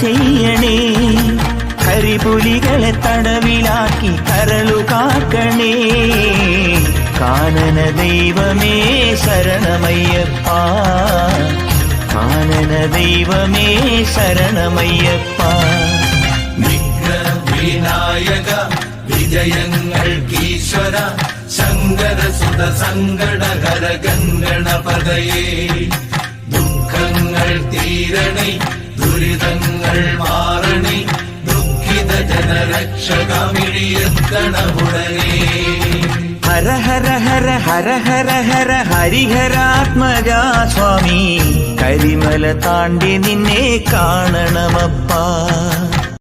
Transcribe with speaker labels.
Speaker 1: ചെയ്യണേ. കരിപുലികളെ തടവിലാക്കി കരളു കാക്കണേ. കാനന ദൈവമേ ശരണമയ്യപ്പ, കാനന ദൈവമേ ശരണമയ്യപ്പ.
Speaker 2: വിനായക വിജയങ്ങൾക്കീശ്വര ശങ്കരസുത സങ്കടഹര ഗംഗണപതയേ. ദുഃഖങ്ങൾ തീരണേ, ദുരിതങ്ങൾ മാറണേ, ദുഃഖിത ജനരക്ഷകമിഴിയെത്തണമുടനേ.
Speaker 1: ഹര ഹര ഹര ഹര ഹര ഹര ഹരിഹരാത്മജാ സ്വാമി, കരിമല താണ്ടി നിന്നെ കാണണമപ്പാ.